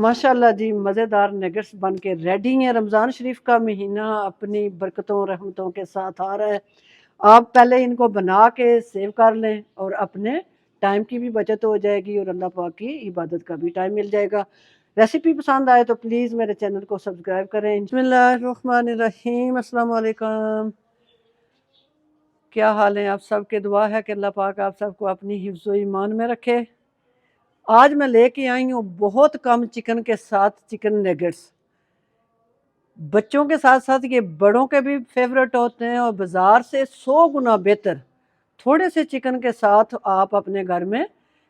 माशाल्लाह जी, मज़ेदार नगेट्स बन के रेडी हैं। रमज़ान शरीफ का महीना अपनी बरकतों रहमतों के साथ आ रहा है। आप पहले इनको बना के सेव कर लें और अपने टाइम की भी बचत हो जाएगी और अल्लाह पाक की इबादत का भी टाइम मिल जाएगा। रेसिपी पसंद आए तो प्लीज़ मेरे चैनल को सब्सक्राइब करें। बिस्मिल्लाहिर्रहमानिर्रहीम, अस्सलाम वालेकुम। क्या हाल है आप सबके? दुआ है कि अल्लाह पाक आप सबको अपनी हिफ्ज़ ईमान में रखे। आज मैं लेके आई हूँ बहुत कम चिकन के साथ चिकन नगेट्स। बच्चों के साथ साथ ये बड़ों के भी फेवरेट होते हैं और बाज़ार से 100 गुना बेहतर थोड़े से चिकन के साथ आप अपने घर में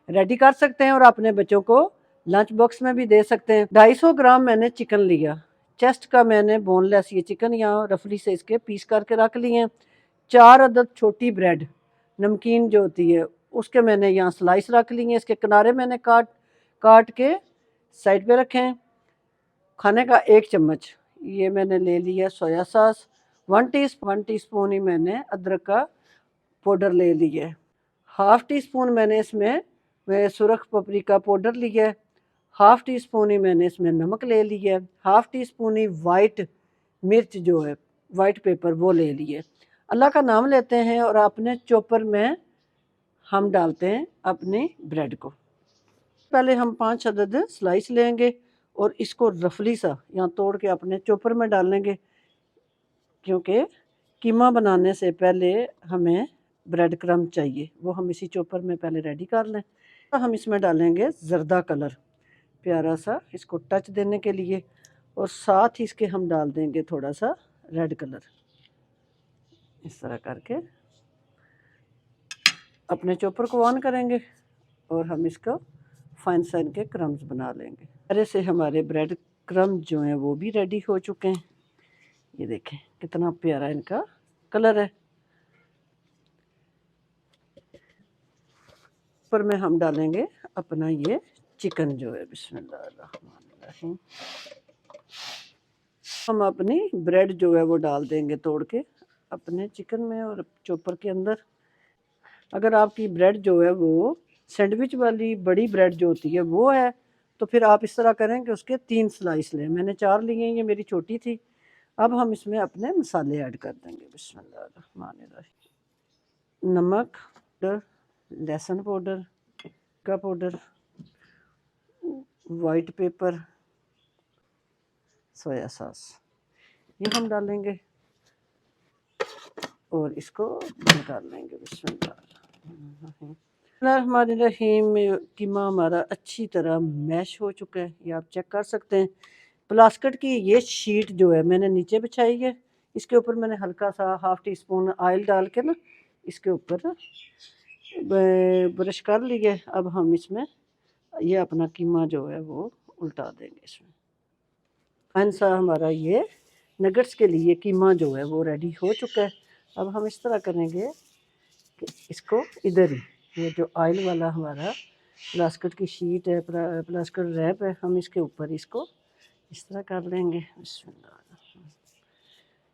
रेडी कर सकते हैं और अपने बच्चों को लंच बॉक्स में भी दे सकते हैं। 250 ग्राम मैंने चिकन लिया। चेस्ट का मैंने बोनलेस ये चिकन यहाँ रफली से इसके पीस करके रख लिए हैं। 4 अदद छोटी ब्रेड नमकीन जो होती है उसके मैंने यहाँ स्लाइस रख ली हैं। इसके किनारे मैंने काट काट के साइड पे रखे हैं। खाने का 1 चम्मच ये मैंने ले लिया सोया सॉस। 1 टीस्पून ही मैंने अदरक का पाउडर ले लिया है। हाफ़ टी स्पून मैंने इसमें सुरख पपरिका पाउडर लिया है। हाफ़ टी स्पून ही मैंने इसमें नमक ले लिया है। हाफ़ टी स्पून ही वाइट मिर्च जो है वाइट पेपर वो ले लिए। अल्लाह का नाम लेते हैं और अपने चॉपर में हम डालते हैं अपनी ब्रेड को। पहले हम 5 अदद स्लाइस लेंगे और इसको रफली सा यहाँ तोड़ के अपने चॉपर में डालेंगे, क्योंकि कीमा बनाने से पहले हमें ब्रेड क्रम्ब चाहिए, वो हम इसी चॉपर में पहले रेडी कर लें। हम इसमें डालेंगे ज़र्दा कलर प्यारा सा इसको टच देने के लिए और साथ ही इसके हम डाल देंगे थोड़ा सा रेड कलर। इस तरह करके अपने चॉपर को ऑन करेंगे और हम इसको फाइन साइन के क्रम्स बना लेंगे। अरे से हमारे ब्रेड क्रम्ब जो हैं वो भी रेडी हो चुके हैं। ये देखें कितना प्यारा इनका कलर है। ऊपर में हम डालेंगे अपना ये चिकन जो है। बिस्मिल्लाहिर्रहमानिर्रहीम। हम अपनी ब्रेड जो है वो डाल देंगे तोड़ के अपने चिकन में और चॉपर के अंदर। अगर आपकी ब्रेड जो है वो सैंडविच वाली बड़ी ब्रेड जो होती है वो है तो फिर आप इस तरह करें कि उसके 3 स्लाइस लें। मैंने 4 लिए हैं, ये मेरी छोटी थी। अब हम इसमें अपने मसाले ऐड कर देंगे। बिस्मिल्लाहिर्रहमानिर्रहीम। नमक, लहसुन पाउडर का powder, white paper, soya sauce ये हम डालेंगे और इसको निकाल लेंगे। बिस्मिल्लाहिर्रहमानिर्रहीम। कीमा हमारा अच्छी तरह मैश हो चुका है, ये आप चेक कर सकते हैं। प्लास्टिक की ये शीट जो है मैंने नीचे बिछाई है, इसके ऊपर मैंने हल्का सा हाफ़ टी स्पून ऑयल डाल के ना इसके ऊपर ब्रश कर लिया। अब हम इसमें ये अपना कीमा जो है वो उल्टा देंगे इसमें। सा हमारा ये नगेट्स के लिए कीमा जो है वो रेडी हो चुका है। अब हम इस तरह करेंगे कि इसको इधर ही ये जो ऑयल वाला हमारा प्लास्टिक की शीट है, प्लास्टिक रैप है, हम इसके ऊपर इसको इस तरह कर लेंगे।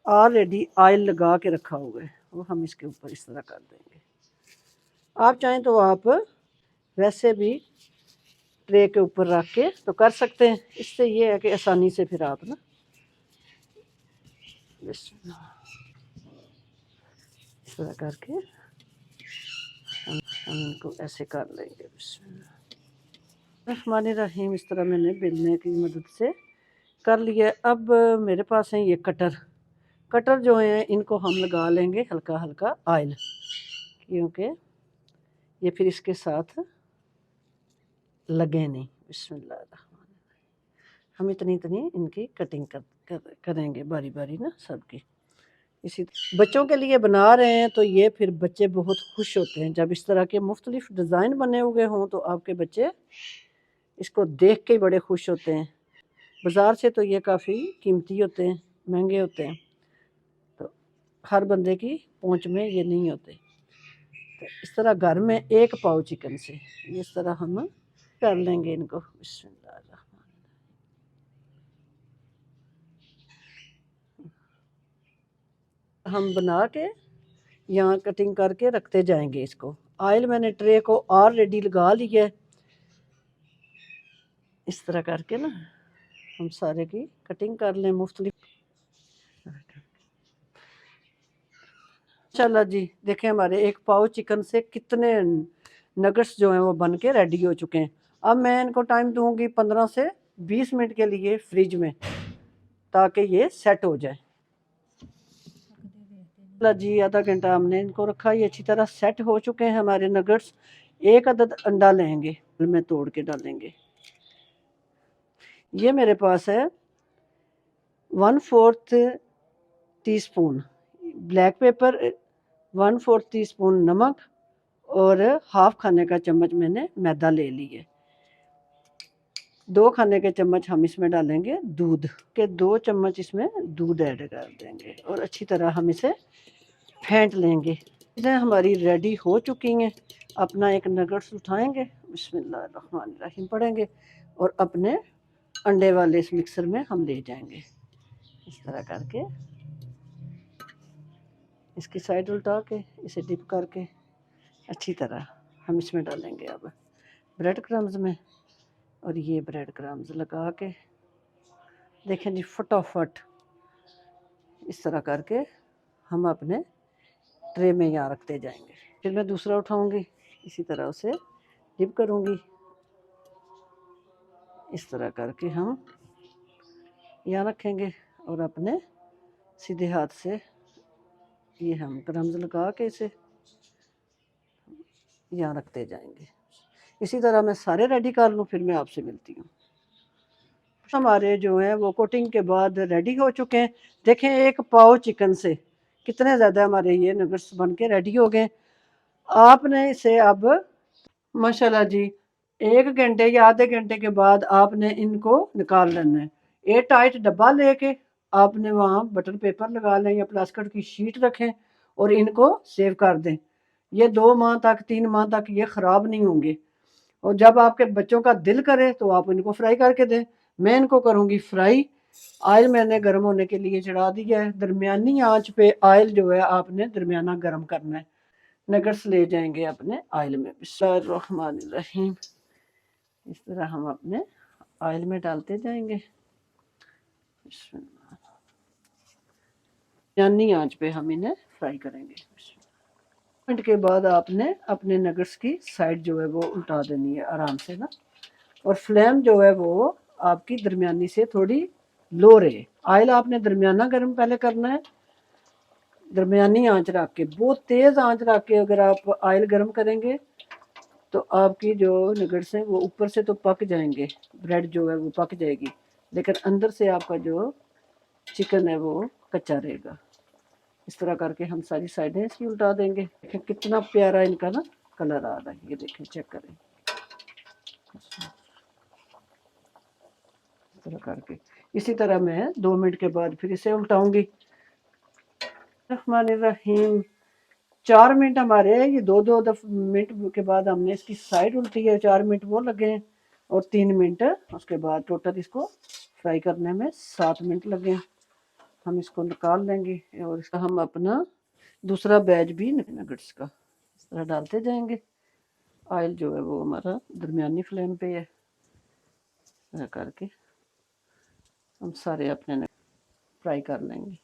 ऑलरेडी ऑयल लगा के रखा हुआ है वो हम इसके ऊपर इस तरह कर देंगे। आप चाहें तो आप वैसे भी ट्रे के ऊपर रख के तो कर सकते हैं। इससे ये है कि आसानी से फिर आप ना इस तरह करके हम इनको ऐसे कर लेंगे। बिस्मिल्लाहिर्रहमानिर्रहीम। इस तरह मैंने बेलने की मदद से कर लिया। अब मेरे पास है ये कटर जो हैं इनको हम लगा लेंगे हल्का हल्का ऑयल, क्योंकि ये फिर इसके साथ लगे नहीं। बिस्मिल्लाहिर्रहमानिर्रहीम। हम इतनी इनकी कटिंग करेंगे बारी बारी ना सबकी। इसी बच्चों के लिए बना रहे हैं तो ये फिर बच्चे बहुत खुश होते हैं जब इस तरह के मुख्तलिफ डिज़ाइन बने हुए हों तो आपके बच्चे इसको देख के बड़े खुश होते हैं। बाज़ार से तो ये काफ़ी कीमती होते हैं, महंगे होते हैं, तो हर बंदे की पहुंच में ये नहीं होते। तो इस तरह घर में 1 पाव चिकन से इस तरह हम कर लेंगे इनको। हम बना के यहाँ कटिंग करके रखते जाएंगे इसको। ऑयल मैंने ट्रे को ऑलरेडी लगा लिया है। इस तरह करके ना हम सारे की कटिंग कर लें मुफ्तलिफ। चलो जी, देखें हमारे एक पाव चिकन से कितने नगट्स जो हैं वो बन के रेडी हो चुके हैं। अब मैं इनको टाइम दूंगी 15 से 20 मिनट के लिए फ्रिज में, ताकि ये सेट हो जाए। चलो जी, आधा घंटा हमने इनको रखा, ये अच्छी तरह सेट हो चुके हैं हमारे नगट्स। एक अदद अंडा लेंगे, में तोड़ के डालेंगे। ये मेरे पास है 1/4 टीस्पून ब्लैक पेपर, 1/4 टीस्पून नमक और हाफ खाने का चम्मच मैंने मैदा ले ली है। 2 खाने के चम्मच हम इसमें डालेंगे दूध के, 2 चम्मच इसमें दूध ऐड कर देंगे और अच्छी तरह हम इसे फेंट लेंगे। चीज़ें हमारी रेडी हो चुकी हैं। अपना एक नगट्स उठाएंगे, बिस्मिल्लाहिर्रहमानिर्रहीम पढ़ेंगे और अपने अंडे वाले इस मिक्सर में हम ले जाएंगे। इस तरह करके इसकी साइड उल्टा के इसे डिप करके अच्छी तरह हम इसमें डालेंगे अब ब्रेड क्रम्स में। और ये ब्रेड क्रम्स लगा के देखें जी, फटाफट इस तरह करके हम अपने ट्रे में यहाँ रखते जाएंगे। फिर मैं दूसरा उठाऊंगी, इसी तरह उसे डिप करूंगी। इस तरह करके हम यहाँ रखेंगे और अपने सीधे हाथ से ये हम क्रम्स लगा के इसे यहाँ रखते जाएंगे। इसी तरह मैं सारे रेडी कर लूँ, फिर मैं आपसे मिलती हूँ। हमारे जो हैं वो कोटिंग के बाद रेडी हो चुके हैं। देखें, एक पाव चिकन से कितने ज़्यादा हमारे ये नगट्स बन के रेडी हो गए। आपने इसे अब माशाल्लाह जी 1 घंटे या आधे घंटे के बाद आपने इनको निकाल लेना है। एयर टाइट डब्बा लेके आपने वहाँ बटर पेपर लगा लें या प्लास्टिक की शीट रखें और इनको सेव कर दें। ये 2 माह तक 3 माह तक ये ख़राब नहीं होंगे। और जब आपके बच्चों का दिल करे तो आप इनको फ्राई करके दें। मैं इनको करूँगी फ्राई। ऑयल मैंने गर्म होने के लिए चढ़ा दिया है। दरमियानी आंच पे ऑयल जो है आपने दरमियाना गर्म करना है। नगट्स ले जाएंगे अपने ऑयल में। बिस्मिल्लाहिर्रहमानिर्रहीम। इस तरह हम अपने ऑयल में डालते जाएंगे। दरमियानी आंच पे हम इन्हें फ्राई करेंगे। मिनट के बाद आपने अपने नगट्स की साइड जो है वो उल्टा देनी है आराम से ना, और फ्लेम जो है वो आपकी दरमियानी से थोड़ी लो रहे। ऑयल आपने दरमियाना गर्म पहले करना है, दरमियानी आंच रख के। बहुत तेज़ आंच रख के अगर आप ऑयल गर्म करेंगे तो आपकी जो नगट्स हैं वो ऊपर से तो पक जाएंगे, ब्रेड जो है वो पक जाएगी, लेकिन अंदर से आपका जो चिकन है वो कच्चा रहेगा। इस तरह करके हम सारी साइडें इसकी उल्टा देंगे। देखें कितना प्यारा इनका ना कलर आ रहा है, ये देखें, चेक करें। इस तरह करके इसी तरह मैं 2 मिनट के बाद फिर इसे उल्टाऊंगी। रहमानिर्रहीम 4 मिनट हमारे ये 2-2 मिनट के बाद हमने इसकी साइड उल्टी है। 4 मिनट वो लगे हैं और 3 मिनट उसके बाद टोटल इसको फ्राई करने में 7 मिनट लगे। हम इसको निकाल लेंगे और इसका हम अपना दूसरा बैच भी नगट्स का इस तरह डालते जाएंगे। ऑयल जो है वो हमारा दरमियानी फ्लेम पे है। ऐसा करके हम सारे अपने फ्राई कर लेंगे।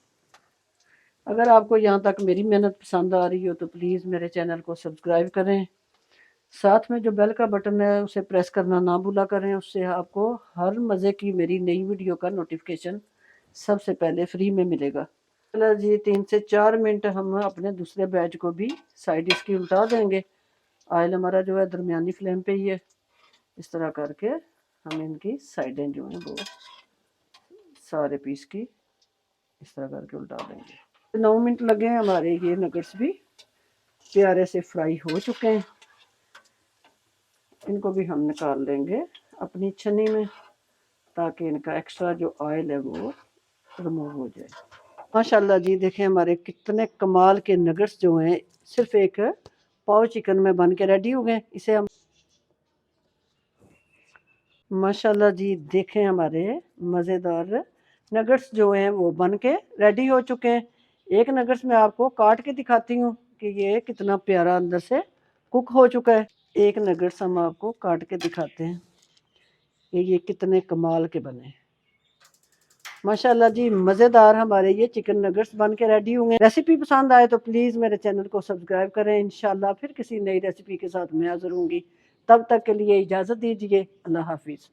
अगर आपको यहाँ तक मेरी मेहनत पसंद आ रही हो तो प्लीज़ मेरे चैनल को सब्सक्राइब करें। साथ में जो बेल का बटन है उसे प्रेस करना ना भूला करें, उससे आपको हर मज़े की मेरी नई वीडियो का नोटिफिकेशन सबसे पहले फ्री में मिलेगा। चलो जी, 3 से 4 मिनट हम अपने दूसरे बैच को भी साइड इसकी उल्टा देंगे। ऑयल हमारा जो है दरमियानी फ्लेम पे ही है। इस तरह करके हम इनकी साइडें जो हैं वो सारे पीस की इस तरह करके उल्टा देंगे। 9 मिनट लगे हैं, हमारे ये नगट्स भी प्यारे से फ्राई हो चुके हैं। इनको भी हम निकाल लेंगे अपनी छन्नी में, ताकि इनका एक्स्ट्रा जो ऑयल है वो रिमूव हो जाए। माशाल्लाह जी, देखें हमारे कितने कमाल के नगट्स जो हैं सिर्फ एक पाव चिकन में बन के रेडी हो गए। इसे हम माशाल्लाह जी देखें हमारे मज़ेदार नगट्स जो हैं वो बन के रेडी हो चुके हैं। एक नगट्स मैं आपको काट के दिखाती हूँ कि ये कितना प्यारा अंदर से कुक हो चुका है। एक नगट्स हम आपको काट के दिखाते हैं। ये कितने कमाल के बने माशाल्लाह जी। मज़ेदार हमारे ये चिकन नगेट्स बन के रेडी होंगे। रेसिपी पसंद आए तो प्लीज़ मेरे चैनल को सब्सक्राइब करें। इंशाल्लाह फिर किसी नई रेसिपी के साथ मैं हाज़िर होंगी। तब तक के लिए इजाज़त दीजिए। अल्लाह हाफिज़।